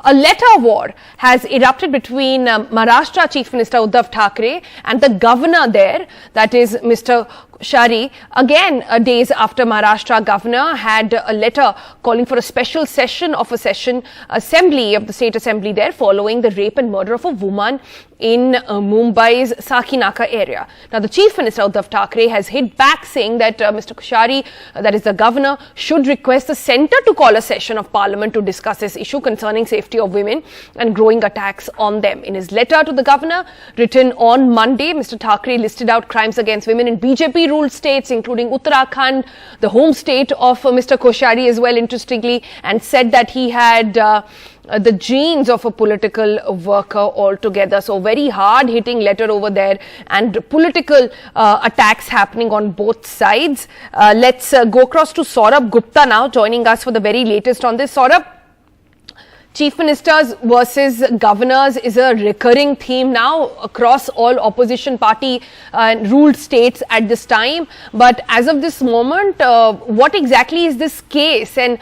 A letter war has erupted between Maharashtra Chief Minister Uddhav Thackeray and the governor there, that is Mr Koshyari. Again, days after Maharashtra Governor had a letter calling for a special session of the State Assembly there following the rape and murder of a woman in Mumbai's Sakinaka area. Now, the Chief Minister Uddhav Thackeray has hit back saying that Mr Koshyari, that is the governor, should request the centre to call a session of parliament to discuss this issue concerning safety of women and growing attacks on them. In his letter to the governor, written on Monday, Mr Thackeray listed out crimes against women in BJP-ruled states, including Uttarakhand, the home state of Mr Koshyari as well, interestingly, and said that he had the genes of a political worker altogether. So very hard-hitting letter over there, and political attacks happening on both sides. Let's go across to Saurabh Gupta now, joining us for the very latest on this. Saurabh, Chief Ministers versus Governors is a recurring theme now across all opposition party ruled states at this time. But as of this moment, what exactly is this case? And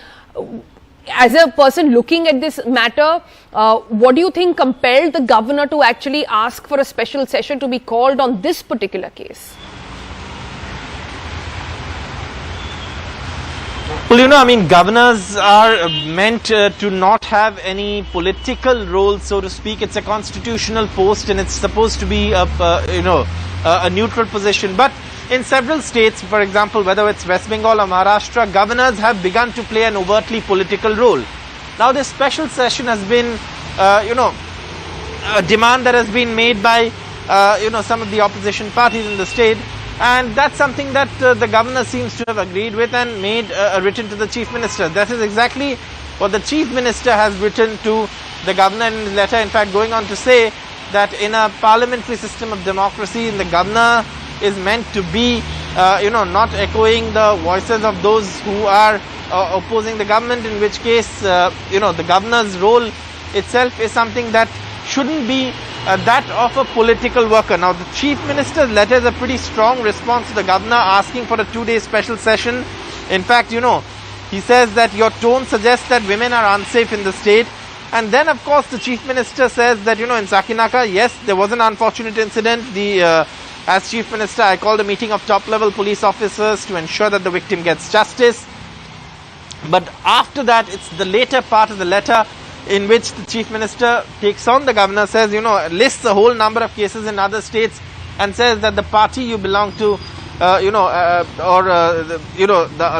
as a person looking at this matter, what do you think compelled the governor to actually ask for a special session to be called on this particular case? Well, governors are meant to not have any political role, so to speak. It's a constitutional post and it's supposed to be a neutral position. But in several states, for example, whether it's West Bengal or Maharashtra, governors have begun to play an overtly political role. Now, this special session has been, a demand that has been made by, some of the opposition parties in the state. And that's something that the governor seems to have agreed with and made written to the Chief Minister. That is exactly what the Chief Minister has written to the governor in his letter. In fact, going on to say that in a parliamentary system of democracy, the governor is meant to be, not echoing the voices of those who are opposing the government, in which case, the governor's role itself is something that shouldn't be that of a political worker. Now, the Chief Minister's letter is a pretty strong response to the governor asking for a 2-day special session. In fact, he says that your tone suggests that women are unsafe in the state. And then, of course, the Chief Minister says that, in Sakinaka, yes, there was an unfortunate incident. As Chief Minister, I called a meeting of top-level police officers to ensure that the victim gets justice. But after that, it's the later part of the letter in which the Chief Minister takes on the governor, says, lists a whole number of cases in other states and says that the party you belong to, the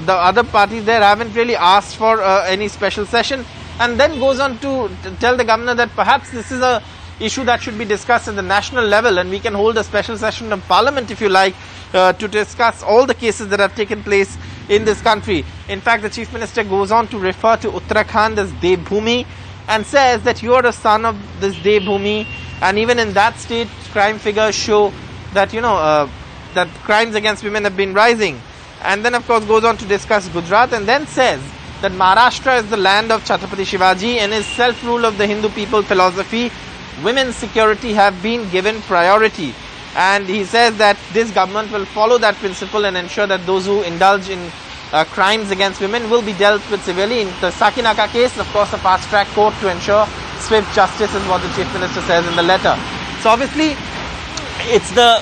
other parties there haven't really asked for any special session, and then goes on to tell the governor that perhaps this is a issue that should be discussed at the national level, and we can hold a special session of parliament, if you like, to discuss all the cases that have taken place in this country. In fact, the Chief Minister goes on to refer to Uttarakhand as Devbhumi and says that you are a son of this Devbhumi, and even in that state, crime figures show that, that crimes against women have been rising. And then, of course, goes on to discuss Gujarat, and then says that Maharashtra is the land of Chhatrapati Shivaji, and his self-rule of the Hindu people philosophy, women's security have been given priority. And he says that this government will follow that principle and ensure that those who indulge in crimes against women will be dealt with severely. In the Sakinaka case, of course, a fast-track court to ensure swift justice is what the Chief Minister says in the letter. So obviously, it's the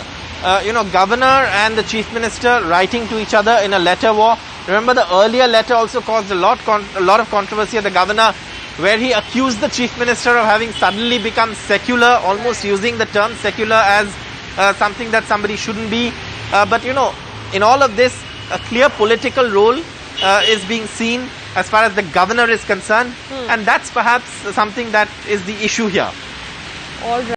governor and the Chief Minister writing to each other in a letter war. Remember, the earlier letter also caused a lot of controversy at the governor, where he accused the Chief Minister of having suddenly become secular, almost using the term secular as something that somebody shouldn't be. But in all of this, a clear political role is being seen as far as the governor is concerned, and that's perhaps something that is the issue here. All right.